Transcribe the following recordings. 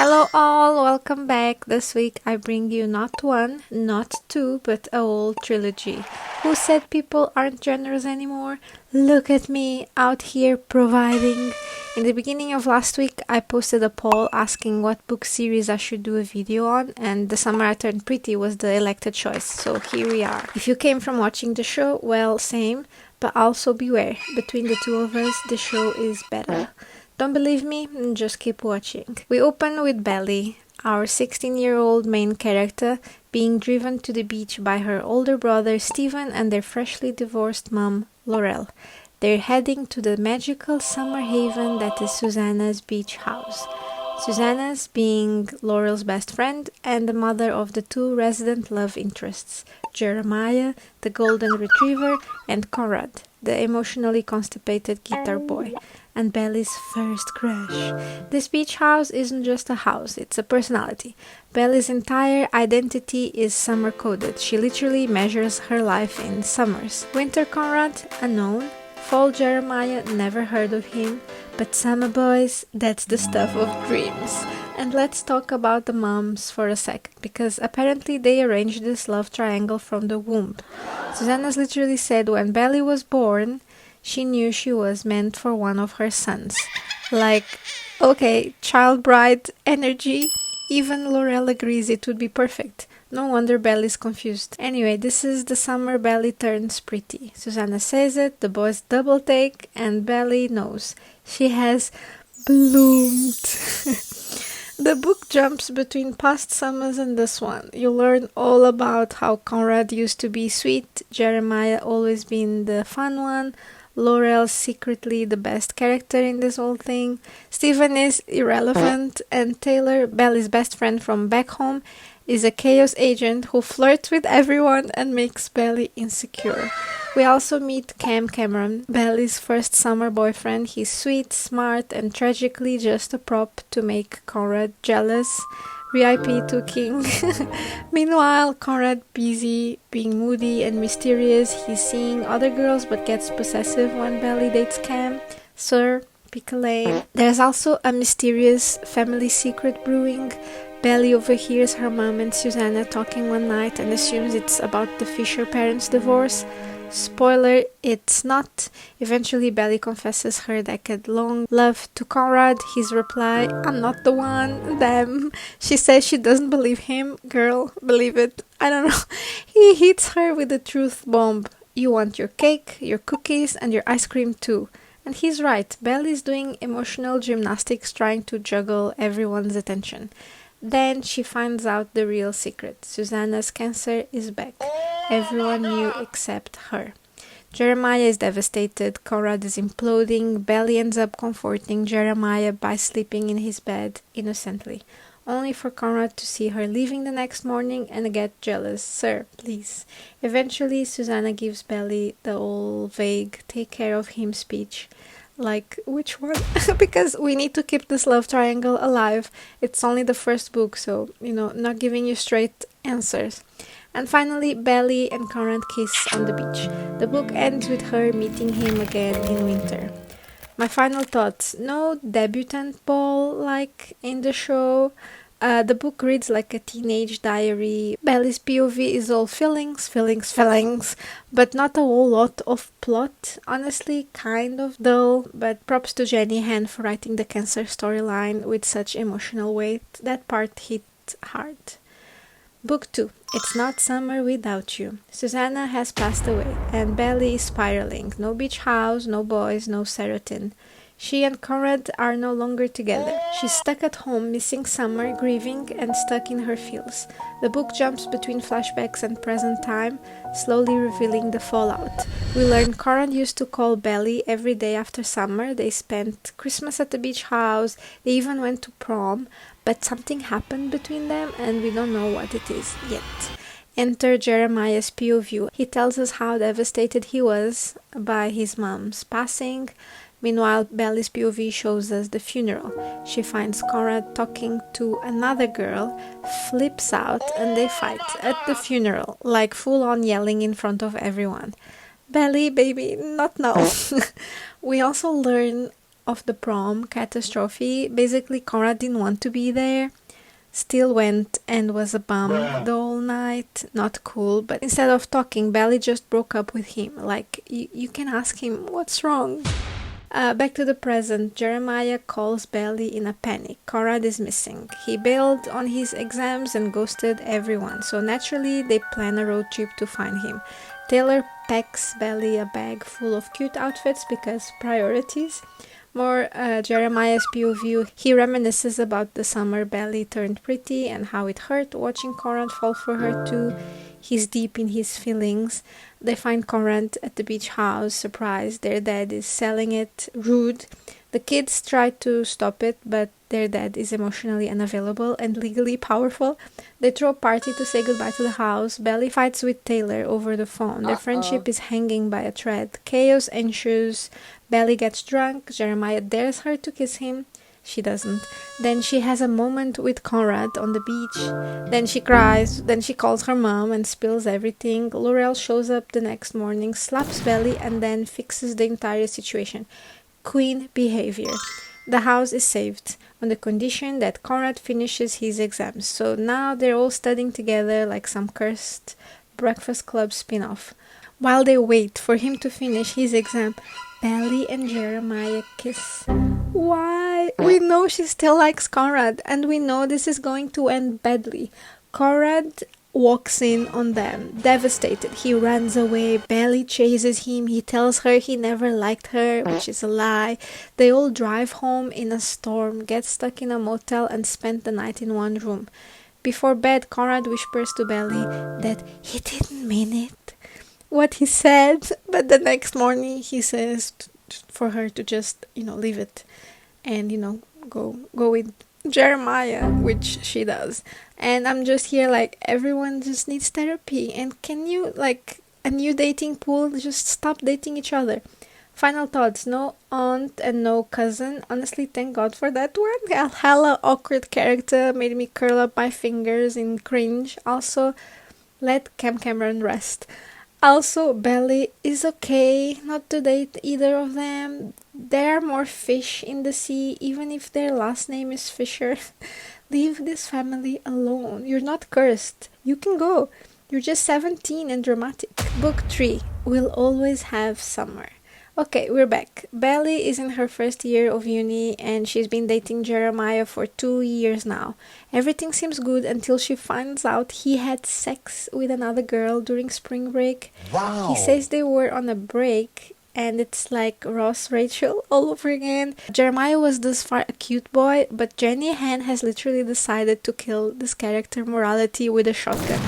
Hello all, welcome back. This week I bring you not one, not two, but a whole trilogy. Who said people aren't generous anymore? Look at me, out here providing. In the beginning of last week I posted a poll asking what book series I should do a video on, and The Summer I Turned Pretty was the elected choice, so here we are. If you came from watching the show, well, same, but also beware, between the two of us the show is better. Don't believe me? Just keep watching. We open with Belly, our 16-year-old main character, being driven to the beach by her older brother Stephen and their freshly divorced mom, Laurel. They're heading to the magical summer haven that is Susanna's beach house. Susanna's being Laurel's best friend and the mother of the two resident love interests, Jeremiah, the golden retriever, and Conrad, the emotionally constipated guitar boy, and Belly's first crush. This beach house isn't just a house, it's a personality. Belly's entire identity is summer-coded. She literally measures her life in summers. Winter Conrad, unknown. Fall Jeremiah, never heard of him. But summer boys, that's the stuff of dreams. And let's talk about the moms for a second, because apparently they arranged this love triangle from the womb. Susanna's literally said when Belly was born, she knew she was meant for one of her sons. Like, okay, child bride energy. Even Laurel agrees it would be perfect. No wonder Belly's confused. Anyway, this is the summer Belly turns pretty. Susanna says it, the boys double take, and Belly knows. She has bloomed. The book jumps between past summers and this one. You learn all about how Conrad used to be sweet, Jeremiah always been the fun one, Laurel secretly the best character in this whole thing, Stephen is irrelevant, and Taylor, Belly's best friend from back home, is a chaos agent who flirts with everyone and makes Belly insecure. We also meet Cameron, Belly's first summer boyfriend. He's sweet, smart, and tragically just a prop to make Conrad jealous. RIP to King. Meanwhile, Conrad busy being moody and mysterious. He's seeing other girls but gets possessive when Belly dates Cam. Sir, pick a lane. There's also a mysterious family secret brewing. Belly overhears her mom and Susanna talking one night and assumes it's about the Fisher parents' divorce. Spoiler, it's not. Eventually, Belly confesses her decade-long love to Conrad. His reply, I'm not the one, damn. She says she doesn't believe him. Girl, believe it. I don't know. He hits her with a truth bomb. You want your cake, your cookies, and your ice cream too. And he's right. Belly's doing emotional gymnastics trying to juggle everyone's attention. Then she finds out the real secret. Susanna's cancer is back. Everyone knew except her. Jeremiah is devastated. Conrad is imploding. Belly ends up comforting Jeremiah by sleeping in his bed innocently, only for Conrad to see her leaving the next morning and get jealous. Sir, please. Eventually, Susanna gives Belly the old vague take care of him speech. Like, which one? Because we need to keep this love triangle alive. It's only the first book, so, not giving you straight answers. And finally, Belly and Conrad kiss on the beach. The book ends with her meeting him again in winter. My final thoughts. No debutante ball like in the show. The book reads like a teenage diary. Belly's POV is all feelings, but not a whole lot of plot. Honestly, kind of dull, but props to jennyhan for writing the cancer storyline with such emotional weight. That part hit hard. Book 2. It's Not Summer Without You. Susanna has passed away, and Belly is spiraling. No beach house, no boys, no serotonin. She and Conrad are no longer together. She's stuck at home, missing summer, grieving, and stuck in her feels. The book jumps between flashbacks and present time, slowly revealing the fallout. We learn Conrad used to call Belly every day after summer. They spent Christmas at the beach house. They even went to prom. But something happened between them, and we don't know what it is yet. Enter Jeremiah's POV. He tells us how devastated he was by his mom's passing. Meanwhile, Belly's POV shows us the funeral. She finds Conrad talking to another girl, flips out, and they fight at the funeral, like full-on yelling in front of everyone. Belly, baby, not now. We also learn of the prom catastrophe. Basically, Conrad didn't want to be there, still went and was a bum the whole night. Not cool, but instead of talking, Belly just broke up with him. Like, you can ask him, what's wrong? Back to the present, Jeremiah calls Belly in a panic. Conrad is missing. He bailed on his exams and ghosted everyone, so naturally they plan a road trip to find him. Taylor packs Belly a bag full of cute outfits because priorities. More Jeremiah's POV. He reminisces about the summer Belly turned pretty and how it hurt watching Conrad fall for her too. He's deep in his feelings. They find Conrad at the beach house, surprised their dad is selling it, rude. The kids try to stop it, but their dad is emotionally unavailable and legally powerful. They throw a party to say goodbye to the house. Belly fights with Taylor over the phone. Their friendship is hanging by a thread. Chaos ensues. Belly gets drunk. Jeremiah dares her to kiss him. She doesn't. Then she has a moment with Conrad on the beach. Then she cries. Then she calls her mom and spills everything. Laurel shows up the next morning, slaps Belly, and then fixes the entire situation. Queen behavior. The house is saved on the condition that Conrad finishes his exams. So now they're all studying together like some cursed Breakfast Club spin-off. While they wait for him to finish his exam, Belly and Jeremiah kiss. Why? We know she still likes Conrad, and we know this is going to end badly. Conrad walks in on them, devastated. He runs away. Belly chases him. He tells her he never liked her, which is a lie. They all drive home in a storm, get stuck in a motel, and spend the night in one room. Before bed, Conrad whispers to Belly that he didn't mean it, what he said, but the next morning he says for her to just, leave it and, go with Jeremiah, which she does. And I'm just here like, everyone just needs therapy. And can you, like, a new dating pool, just stop dating each other. Final thoughts. No aunt and no cousin. Honestly, thank God for that one. A hella awkward character, made me curl up my fingers in cringe. Also, let Cameron rest. Also, Belly is okay not to date either of them. There are more fish in the sea, even if their last name is Fisher. Leave this family alone. You're not cursed. You can go. You're just 17 and dramatic. Book 3. We'll always have summer. Okay, we're back. Belly is in her first year of uni and she's been dating Jeremiah for 2 years now. Everything seems good until she finds out he had sex with another girl during spring break. Wow. He says they were on a break and it's like Ross Rachel all over again. Jeremiah was thus far a cute boy, but jennyhan has literally decided to kill this character morality with a shotgun.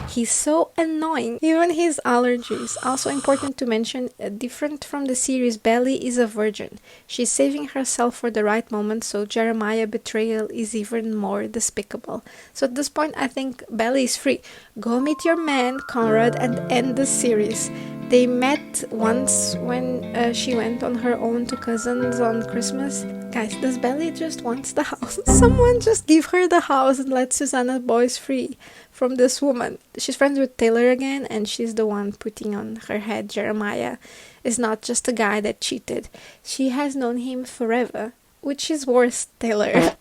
He's so annoying, even his allergies. Also important to mention, different from the series, Belly is a virgin. She's saving herself for the right moment, so Jeremiah betrayal is even more despicable. So at this point, I think Belly is free. Go meet your man, Conrad, and end the series. They met once when she went on her own to cousins on Christmas. Guys, does Belly just wants the house? Someone just give her the house and let Susanna boys free from this woman. She's friends with Taylor again, and she's the one putting on her head Jeremiah is not just a guy that cheated. She has known him forever, which is worse, Taylor.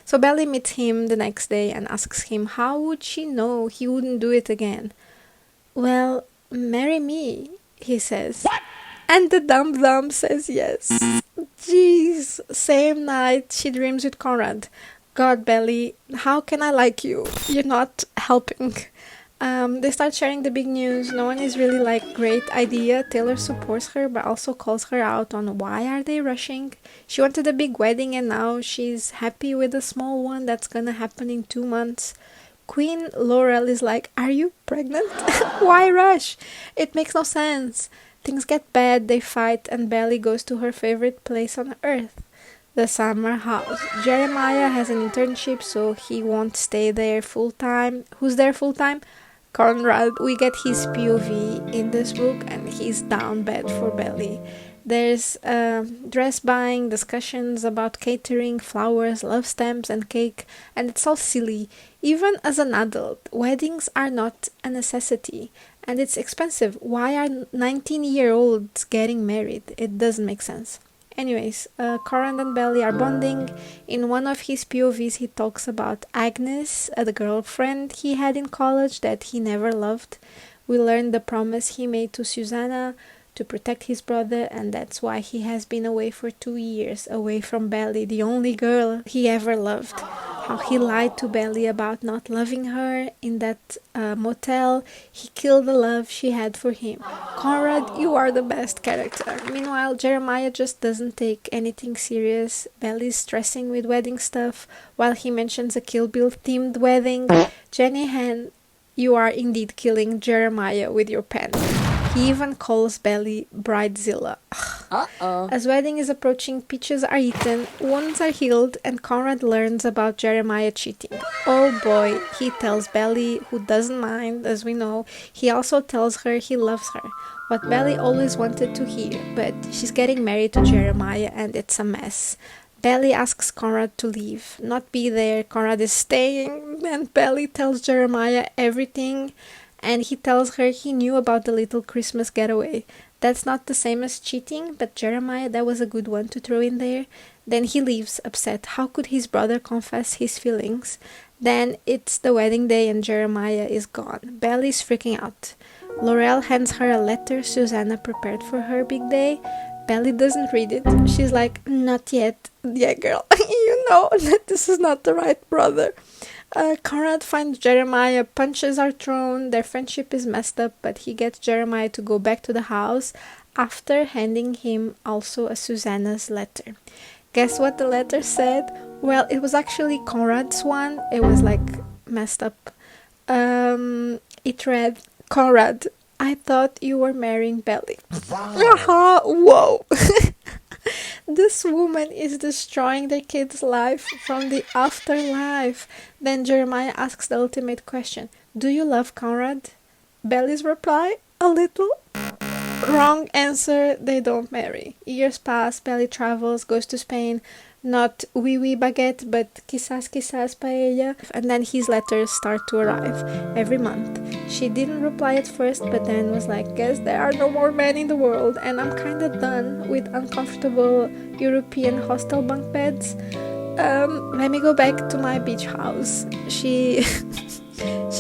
So Belly meets him the next day and asks him how would she know he wouldn't do it again. Well, marry me, he says. What? And the dum-dum says yes. Jeez, same night she dreams with Conrad. God, Belly, how can I like you? You're not helping. They start sharing the big news. No one is really like, great idea. Taylor supports her but also calls her out on why are they rushing. She wanted a big wedding and now she's happy with a small one that's gonna happen in 2 months. Queen Laurel is like, are you pregnant? Why rush? It makes no sense. Things get bad, they fight, and Belly goes to her favorite place on earth, the summer house. Jeremiah has an internship, so he won't stay there full time. Who's there full time? Conrad. We get his POV in this book, and he's down bad for Belly. There's dress buying, discussions about catering, flowers, love stamps, and cake, and it's all silly. Even as an adult, weddings are not a necessity, and it's expensive. Why are 19-year-olds getting married? It doesn't make sense. Anyways, Conrad and Belly are bonding. In one of his POVs, he talks about Agnes, the girlfriend he had in college that he never loved. We learn the promise he made to Susanna to protect his brother, and that's why he has been away for 2 years, away from Belly, the only girl he ever loved. How he lied to Belly about not loving her in that motel. He killed the love she had for him. Conrad, you are the best character. Meanwhile, Jeremiah just doesn't take anything serious. Belly's stressing with wedding stuff while he mentions a Kill Bill themed wedding. Jennyhan, you are indeed killing Jeremiah with your pen. He even calls Belly Bridezilla. As wedding is approaching, peaches are eaten, wounds are healed, and Conrad learns about Jeremiah cheating. Oh boy, he tells Belly, who doesn't mind, as we know. He also tells her he loves her. What Belly always wanted to hear, but she's getting married to Jeremiah and it's a mess. Belly asks Conrad to leave, not be there. Conrad is staying, and Belly tells Jeremiah everything, and he tells her he knew about the little Christmas getaway. That's not the same as cheating, but Jeremiah, that was a good one to throw in there. Then he leaves, upset. How could his brother confess his feelings? Then it's the wedding day and Jeremiah is gone. Belly's freaking out. Laurel hands her a letter Susanna prepared for her big day. Belly doesn't read it. She's like, not yet. Yeah, girl, you know that this is not the right brother. Conrad finds Jeremiah, punches are thrown, their friendship is messed up, but he gets Jeremiah to go back to the house after handing him also a Susanna's letter. Guess what the letter said? Well, it was actually Conrad's one. It was like messed up. It read, Conrad, I thought you were marrying Belly. Whoa! This woman is destroying their kid's life from the afterlife. Then Jeremiah asks the ultimate question. Do you love Conrad? Belly's reply? A little. Wrong answer. They don't marry. Years pass. Belly travels, goes to Spain. Not oui baguette, but quizás paella. And then his letters start to arrive every month. She didn't reply at first, but then was like, guess there are no more men in the world, and I'm kinda done with uncomfortable European hostel bunk beds. Let me go back to my beach house. She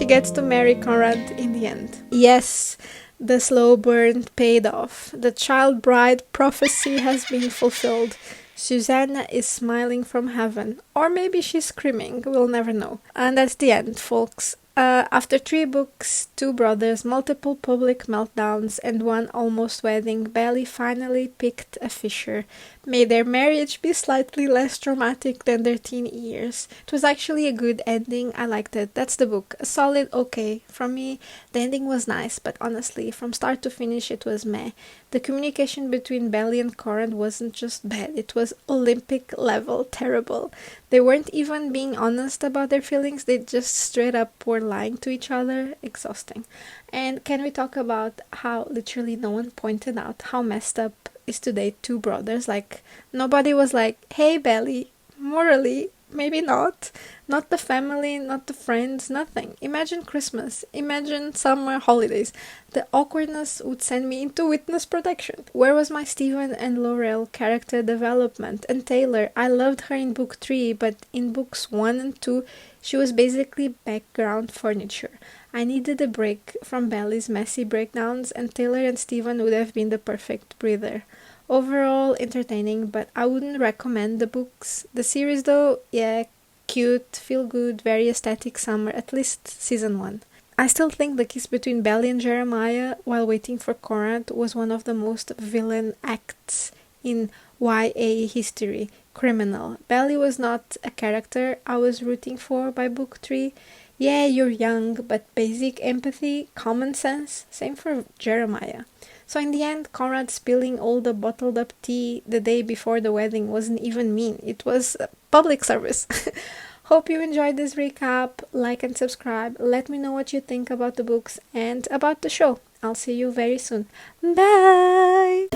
gets to marry Conrad in the end. Yes, the slow burn paid off. The child bride prophecy has been fulfilled. Susanna is smiling from heaven. Or maybe she's screaming. We'll never know. And that's the end, folks. After 3 books, 2 brothers, multiple public meltdowns, and 1 almost wedding, Belly finally picked a fisher. May their marriage be slightly less traumatic than their teen years. It was actually a good ending. I liked it. That's the book. A solid okay. From me, the ending was nice, but honestly, from start to finish, it was meh. The communication between Belly and Conrad wasn't just bad, it was Olympic level terrible. They weren't even being honest about their feelings, they just straight up were lying to each other. Exhausting. And can we talk about how literally no one pointed out how messed up is to date 2 brothers? Like, nobody was like, hey Belly, morally, maybe not. Not the family, not the friends, nothing. Imagine Christmas, imagine summer holidays. The awkwardness would send me into witness protection. Where was my Stephen and Laurel character development? And Taylor, I loved her in book 3, but in books 1 and 2, she was basically background furniture. I needed a break from Belly's messy breakdowns, and Taylor and Stephen would have been the perfect breather. Overall, entertaining, but I wouldn't recommend the books. The series though, yeah, cute, feel good, very aesthetic summer, at least season 1. I still think the kiss between Belly and Jeremiah while waiting for Conrad was one of the most villain acts in YA history. Criminal. Belly was not a character I was rooting for by book 3. Yeah, you're young, but basic empathy, common sense, same for Jeremiah. So in the end, Conrad spilling all the bottled up tea the day before the wedding wasn't even mean. It was public service. Hope you enjoyed this recap. Like and subscribe. Let me know what you think about the books and about the show. I'll see you very soon. Bye!